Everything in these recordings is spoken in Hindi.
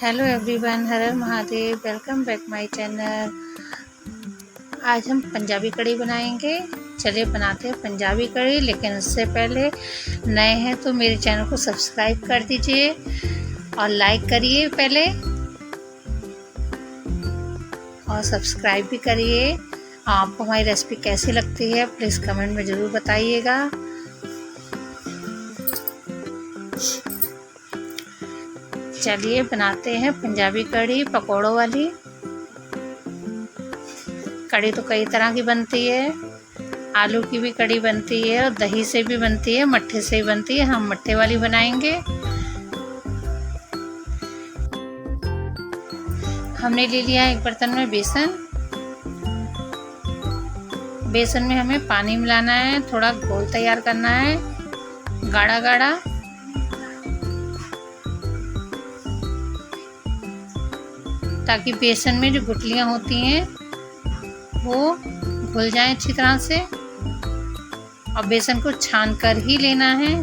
Hello everyone, her her Mahadev. Welcome back my channel. आज हम पंजाबी कढ़ी बनाएंगे। चलिए बनाते हैं पंजाबी कढ़ी। लेकिन उससे पहले नए हैं तो मेरे चैनल को सब्सक्राइब कर दीजिए और लाइक करिए पहले, और सब्सक्राइब भी करिए। आपको हमारी रेसिपी कैसी लगती है प्लीज़ कमेंट में ज़रूर बताइएगा। चलिए बनाते हैं पंजाबी कढ़ी, पकौड़ों वाली। कढ़ी तो कई तरह की बनती है। आलू की भी कढ़ी बनती है और दही से भी बनती है, मट्ठे से भी बनती है। हम मट्ठे वाली बनाएंगे। हमने ले लिया एक बर्तन में बेसन। बेसन में हमें पानी मिलाना है, थोड़ा घोल तैयार करना है, गाढ़ा गाढ़ा। ताकि बेसन में जो गुठलियाँ होती हैं वो घुल जाएं अच्छी तरह से। और बेसन को छान कर ही लेना है।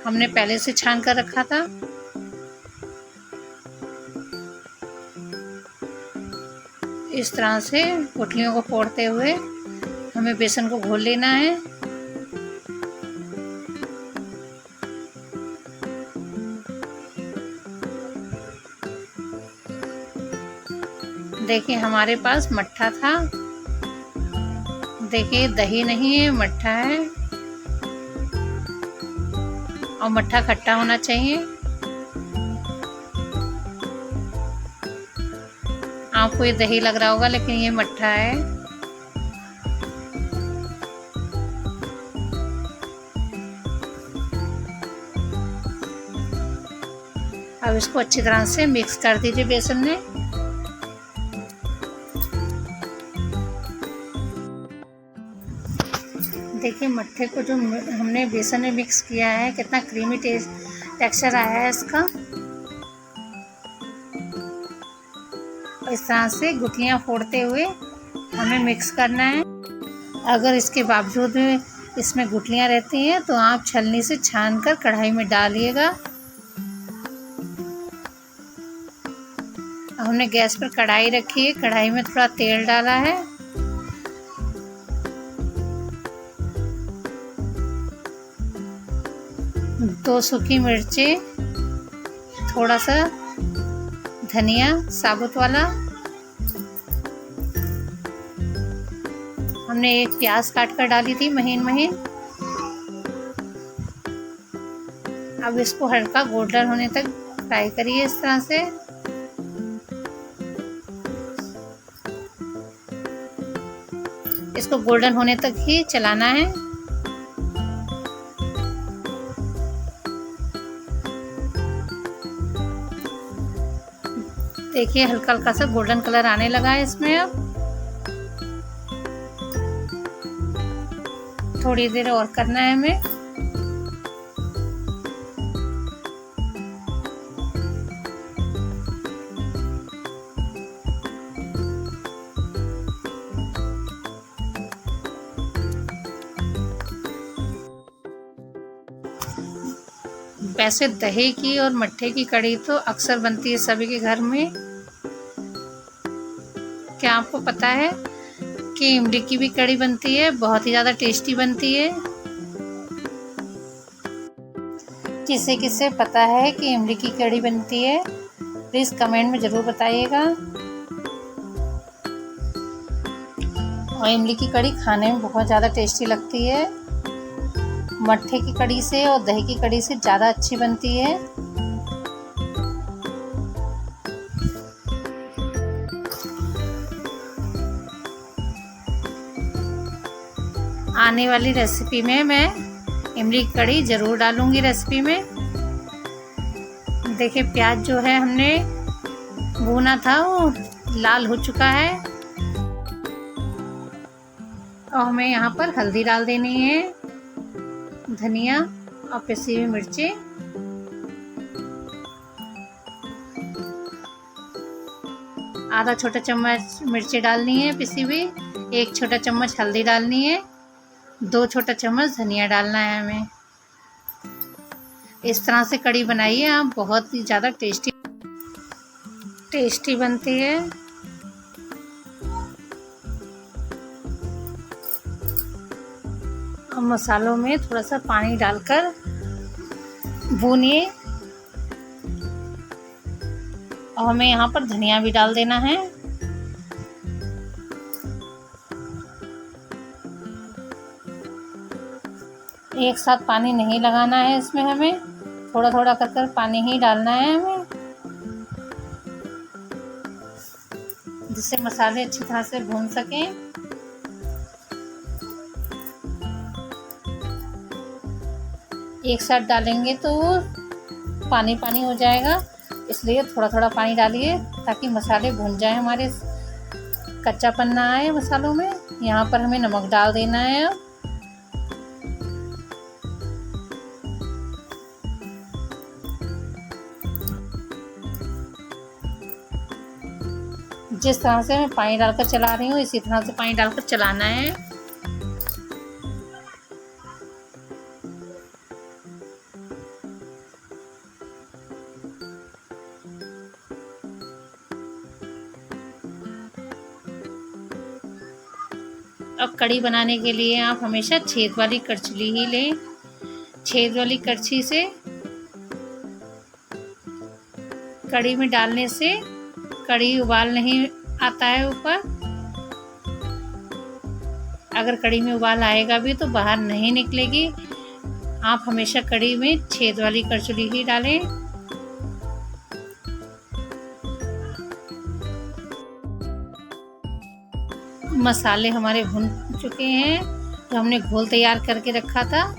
हमने पहले से छान कर रखा था। इस तरह से गुठलियों को फोड़ते हुए हमें बेसन को घोल लेना है। देखिए हमारे पास मट्ठा था। देखिए दही नहीं है, मट्ठा है। और मट्ठा खट्टा होना चाहिए। आपको ये दही लग रहा होगा लेकिन ये मट्ठा है। अब इसको अच्छी तरह से मिक्स कर दीजिए बेसन में। देखिए मट्ठे को जो हमने बेसन में मिक्स किया है, कितना क्रीमी टेक्सचर आया है इसका। इस तरह से गुठलियाँ फोड़ते हुए हमें मिक्स करना है। अगर इसके बावजूद इसमें गुठलियाँ रहती हैं तो आप छलनी से छान कर कढ़ाई में डालिएगा। हमने गैस पर कढ़ाई रखी है, कढ़ाई में थोड़ा तेल डाला है। दो सूखी मिर्चें, थोड़ा सा धनिया साबुत वाला। हमने एक प्याज काट कर डाली थी महीन महीन। अब इसको हल्का गोल्डन होने तक फ्राई करिए इस तरह से। इसको गोल्डन होने तक ही चलाना है। देखिए हल्का हल्का सा गोल्डन कलर आने लगा है इसमें। अब थोड़ी देर और करना है हमें। वैसे दही की और मट्ठे की कढ़ी तो अक्सर बनती है सभी के घर में। क्या आपको पता है कि इमली की भी कढ़ी बनती है, बहुत ही ज़्यादा टेस्टी बनती है। किसे किसे पता है कि इमली की कढ़ी बनती है प्लीज़ कमेंट में ज़रूर बताइएगा। और इमली की कढ़ी खाने में बहुत ज़्यादा टेस्टी लगती है। मट्ठे की कढ़ी से और दही की कढ़ी से ज़्यादा अच्छी बनती है। आने वाली रेसिपी में मैं इमली की कढ़ी ज़रूर डालूंगी रेसिपी में। देखिए प्याज जो है हमने भुना था वो लाल हो चुका है। और हमें यहाँ पर हल्दी डाल देनी है, धनिया और पिसी हुई मिर्चें। आधा छोटा चम्मच मिर्ची डालनी है पिसी हुई। 1 छोटा चम्मच हल्दी डालनी है। 2 छोटा चम्मच धनिया डालना है हमें। इस तरह से कढ़ी बनाइए आप, बहुत ही ज़्यादा टेस्टी बनती है। अब मसालों में थोड़ा सा पानी डालकर भूनिए और हमें यहाँ पर धनिया भी डाल देना है। एक साथ पानी नहीं लगाना है इसमें, हमें थोड़ा थोड़ा कर पानी ही डालना है हमें, जिससे मसाले अच्छी तरह से भून सकें। एक साथ डालेंगे तो पानी पानी हो जाएगा, इसलिए थोड़ा थोड़ा पानी डालिए ताकि मसाले भून जाए, हमारे कच्चापन ना आए मसालों में। यहाँ पर हमें नमक डाल देना है। अब जिस तरह से मैं पानी डालकर चला रही हूँ, इसी तरह से पानी डालकर चलाना है। अब कढ़ी बनाने के लिए आप हमेशा छेद वाली करछली ही लें। छेद वाली करछी से कढ़ी में डालने से कढ़ी उबाल नहीं आता है ऊपर। अगर कढ़ी में उबाल आएगा भी तो बाहर नहीं निकलेगी। आप हमेशा कढ़ी में छेद वाली करछली ही डालें। मसाले हमारे भुन चुके हैं। जो हमने घोल तैयार करके रखा था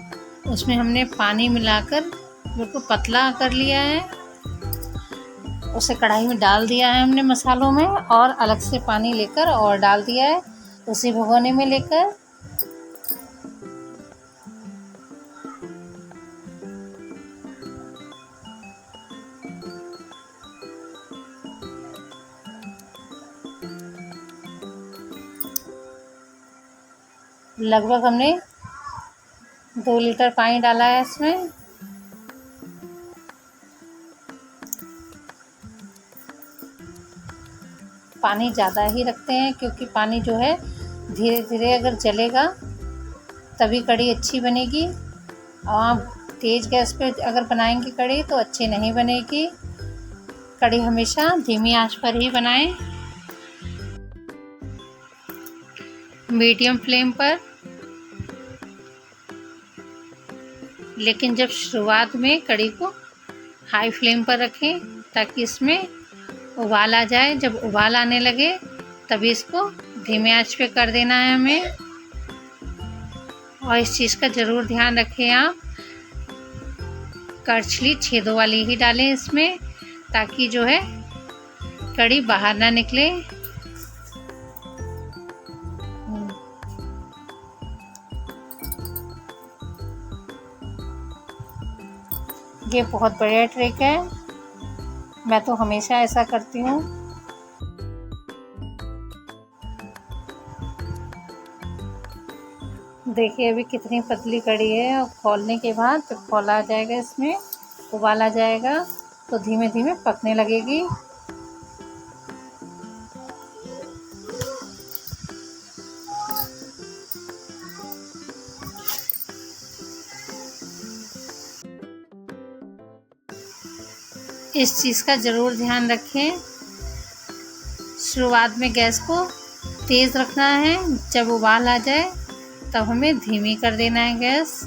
उसमें हमने पानी मिलाकर बिल्कुल पतला कर लिया है, उसे कढ़ाई में डाल दिया है हमने मसालों में, और अलग से पानी लेकर और डाल दिया है उसी भगोने में लेकर। लगभग हमने 2 लीटर पानी डाला है इसमें। पानी ज़्यादा ही रखते हैं क्योंकि पानी जो है धीरे धीरे अगर जलेगा तभी कढ़ी अच्छी बनेगी। आप तेज़ गैस पे अगर बनाएंगे कढ़ी तो अच्छी नहीं बनेगी। कढ़ी हमेशा धीमी आंच पर ही बनाएं, मीडियम फ्लेम पर। लेकिन जब शुरुआत में कढ़ी को हाई फ्लेम पर रखें ताकि इसमें उबाल आ जाए। जब उबाल आने लगे तभी इसको धीमे आंच पे कर देना है हमें। और इस चीज़ का ज़रूर ध्यान रखें आप, करछली छेदों वाली ही डालें इसमें ताकि जो है कढ़ी बाहर ना निकले। ये बहुत बढ़िया ट्रिक है, मैं तो हमेशा ऐसा करती हूँ। देखिए अभी कितनी पतली कढ़ी है, और खौलने के बाद जब खौला आ जाएगा, इसमें उबाल आ जाएगा तो धीमे धीमे पकने लगेगी। इस चीज़ का ज़रूर ध्यान रखें, शुरुआत में गैस को तेज़ रखना है, जब उबाल आ जाए तब हमें धीमी कर देना है गैस।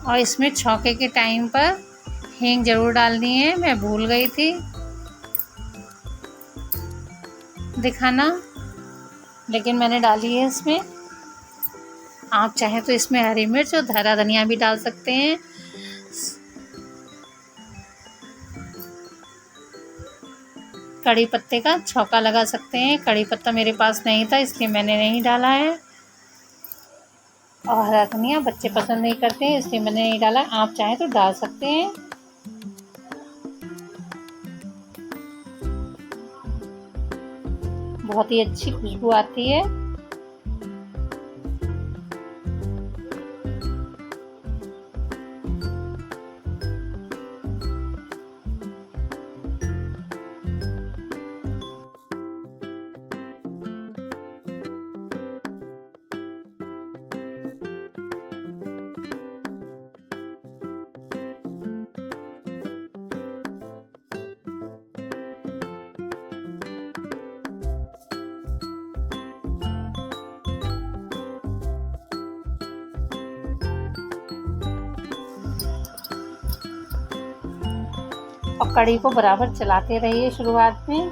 और इसमें छौंके के टाइम पर हींग ज़रूर डालनी है, मैं भूल गई थी दिखाना, लेकिन मैंने डाली है इसमें। आप चाहें तो इसमें हरी मिर्च और हरा धनिया भी डाल सकते हैं। कड़ी पत्ते का छौंका लगा सकते हैं। कड़ी पत्ता मेरे पास नहीं था इसलिए मैंने नहीं डाला है, और हरा धनिया बच्चे पसंद नहीं करते हैं इसलिए मैंने नहीं डाला। आप चाहें तो डाल सकते हैं। बहुत ही अच्छी खुशबू आती है। और कढ़ी को बराबर चलाते रहिए शुरुआत में,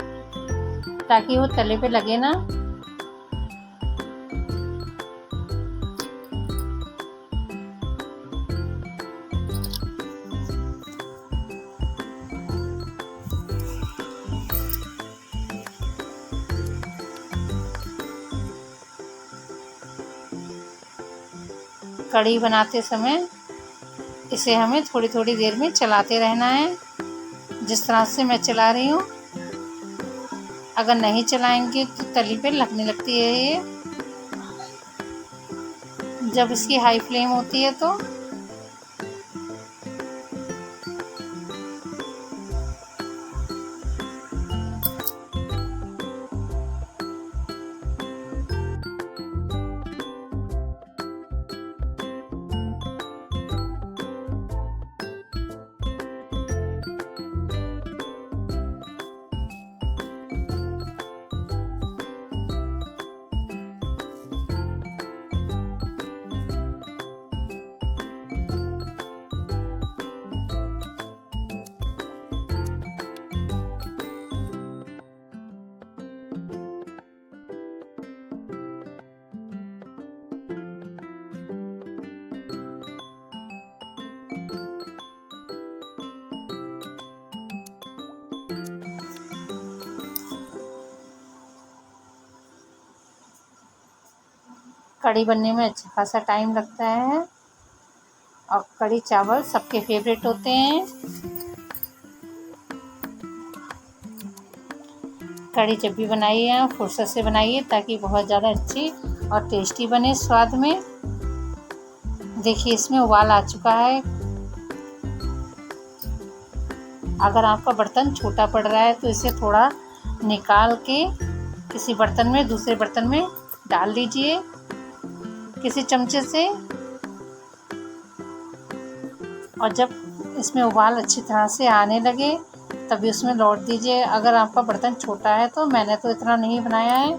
ताकि वो तले पे लगे ना। कढ़ी बनाते समय इसे हमें थोड़ी थोड़ी देर में चलाते रहना है, जिस तरह से मैं चला रही हूँ। अगर नहीं चलाएंगे तो तली पे लगने लगती है ये, जब इसकी हाई फ्लेम होती है तो। कढ़ी बनने में अच्छा खासा टाइम लगता है, और कढ़ी चावल सबके फेवरेट होते हैं। कढ़ी जब भी बनाइए आप फुर्सत से बनाइए, ताकि बहुत ज़्यादा अच्छी और टेस्टी बने स्वाद में। देखिए इसमें उबाल आ चुका है। अगर आपका बर्तन छोटा पड़ रहा है तो इसे थोड़ा निकाल के किसी बर्तन में, दूसरे बर्तन में डाल दीजिए किसी चमचे से। और जब इसमें उबाल अच्छी तरह से आने लगे तभी उसमें लौट दीजिए। अगर आपका बर्तन छोटा है तो, मैंने तो इतना नहीं बनाया है।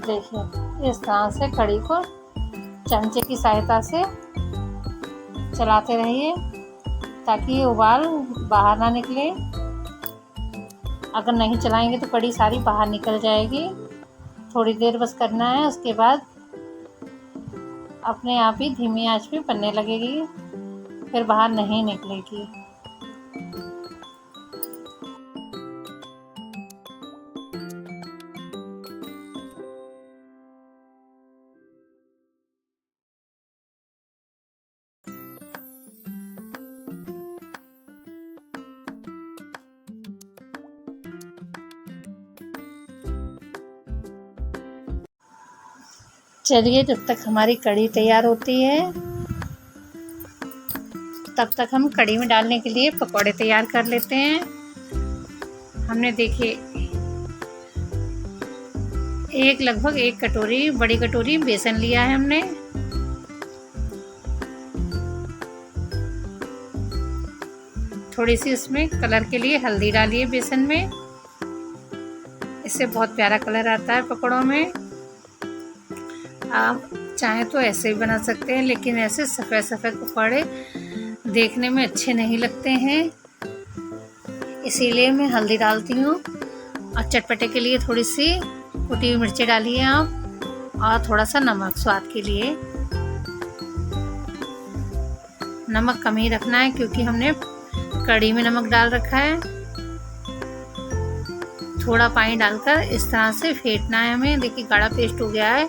देखिए इस तरह से कढ़ी को चमचे की सहायता से चलाते रहिए, ताकि ये उबाल बाहर ना निकले। अगर नहीं चलाएंगे तो कढ़ी सारी बाहर निकल जाएगी। थोड़ी देर बस करना है, उसके बाद अपने आप ही धीमी आंच पे बनने लगेगी, फिर बाहर नहीं निकलेगी। चलिए, जब तक हमारी कढ़ी तैयार होती है तब तक हम कढ़ी में डालने के लिए पकौड़े तैयार कर लेते हैं। हमने देखिए लगभग 1 कटोरी, बड़ी कटोरी बेसन लिया है हमने। थोड़ी सी उसमें कलर के लिए हल्दी डाली है बेसन में, इससे बहुत प्यारा कलर आता है पकौड़ों में। आप चाहें तो ऐसे भी बना सकते हैं, लेकिन ऐसे सफ़ेद सफ़ेद पकौड़े देखने में अच्छे नहीं लगते हैं, इसीलिए मैं हल्दी डालती हूँ। और चटपटे के लिए थोड़ी सी कुटी हुई मिर्ची डालिए आप, और थोड़ा सा नमक स्वाद के लिए। नमक कम ही रखना है क्योंकि हमने कढ़ी में नमक डाल रखा है। थोड़ा पानी डालकर इस तरह से फेंटना है हमें। देखिए गाढ़ा पेस्ट हो गया है।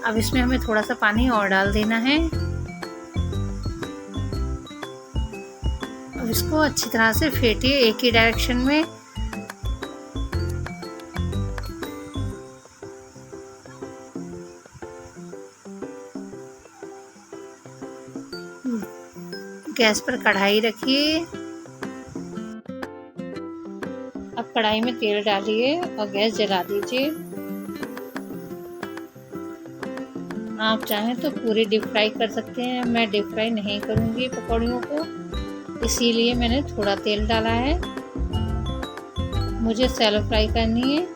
अब इसमें हमें थोड़ा सा पानी और डाल देना है। अब इसको अच्छी तरह से फेंटिए एक ही डायरेक्शन में। गैस पर कढ़ाई रखिए। अब कढ़ाई में तेल डालिए और गैस जला दीजिए। आप चाहें तो पूरी डीप फ्राई कर सकते हैं। मैं डीप फ्राई नहीं करूँगी पकौड़ियों को, इसीलिए मैंने थोड़ा तेल डाला है। मुझे शैलो फ्राई करनी है।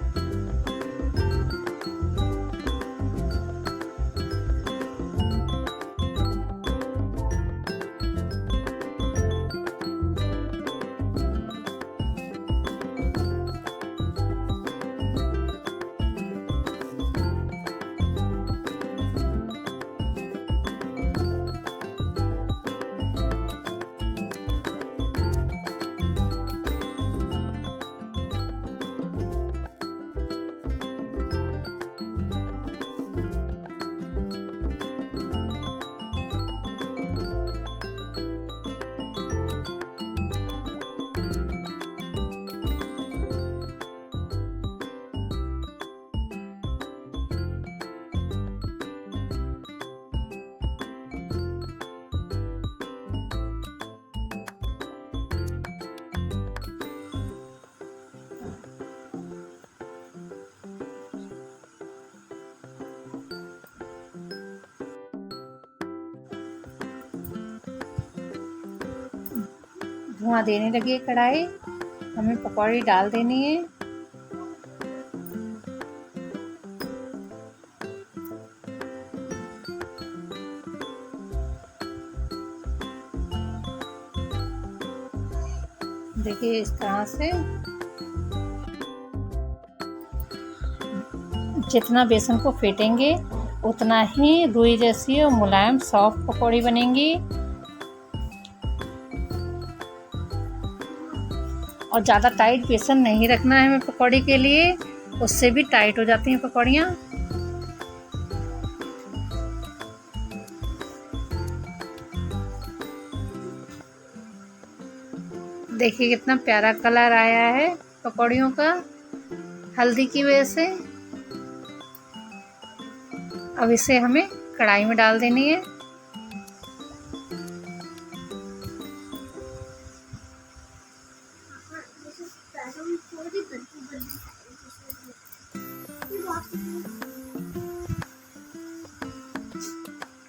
धुआं देने लगी है कढ़ाई, हमें पकौड़ी डाल देनी है। देखिए इस तरह से जितना बेसन को फेंटेंगे उतना ही रुई जैसी और मुलायम सॉफ्ट पकौड़ी बनेंगी। और ज़्यादा टाइट बेसन नहीं रखना है हमें पकौड़ी के लिए, उससे भी टाइट हो जाती हैं पकौड़ियाँ। देखिए कितना प्यारा कलर आया है पकौड़ियों का हल्दी की वजह से। अब इसे हमें कढ़ाई में डाल देनी है।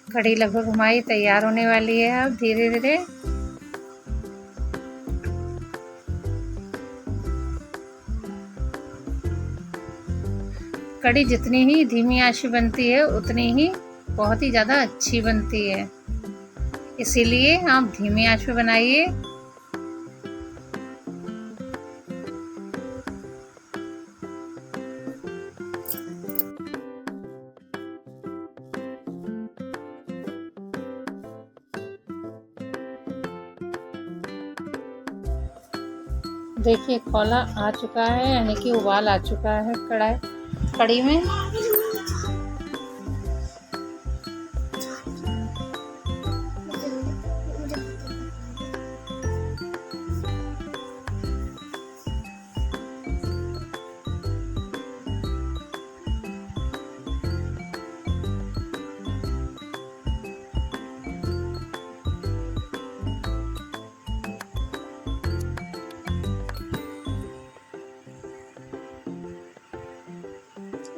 कढ़ी लगभग हमारी तैयार होने वाली है। अब धीरे धीरे कढ़ी जितनी ही धीमी आंच पे बनती है उतनी ही बहुत ही ज़्यादा अच्छी बनती है, इसीलिए आप धीमी आंच पे बनाइए। देखिए खौला आ चुका है, यानी कि उबाल आ चुका है कढ़ी में।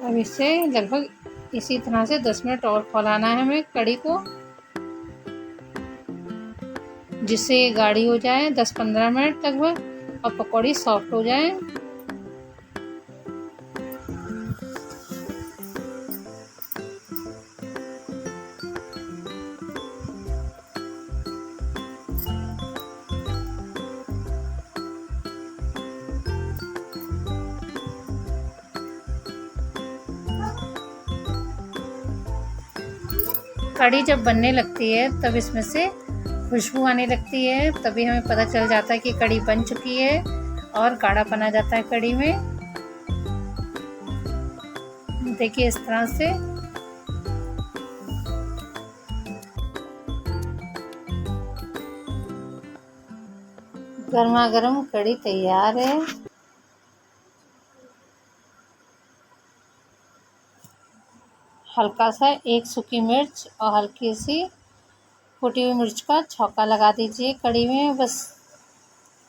अब इसे लगभग इसी तरह से 10 मिनट और खौलाना है हमें कड़ी को, जिससे ये गाढ़ी हो जाए 10-15 मिनट लगभग और पकौड़ी सॉफ्ट हो जाए। कड़ी जब बनने लगती है तब इसमें से खुशबू आने लगती है, तभी हमें पता चल जाता है कि कड़ी बन चुकी है और गाढ़ापन आ जाता है कड़ी में। देखिए इस तरह से। गर्मा गर्म कड़ी तैयार है। हल्का सा एक सूखी मिर्च और हल्की सी कुटी हुई मिर्च का छौंका लगा दीजिए कड़ी में, बस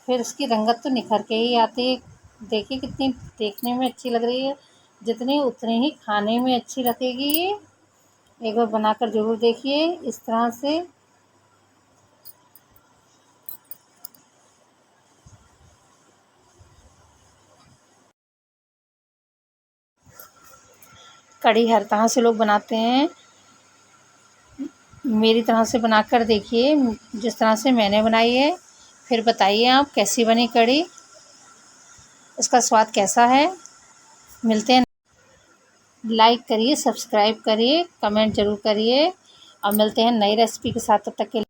फिर उसकी रंगत तो निखर के ही आती है। देखिए कितनी देखने में अच्छी लग रही है, जितनी उतनी ही खाने में अच्छी लगेगी ये। एक बार बनाकर ज़रूर देखिए इस तरह से। कड़ी हर तरह से लोग बनाते हैं, मेरी तरह से बनाकर देखिए जिस तरह से मैंने बनाई है, फिर बताइए आप कैसी बनी कड़ी, इसका स्वाद कैसा है। मिलते हैं, लाइक करिए, सब्सक्राइब करिए, कमेंट ज़रूर करिए और मिलते हैं नई रेसिपी के साथ। तब तक के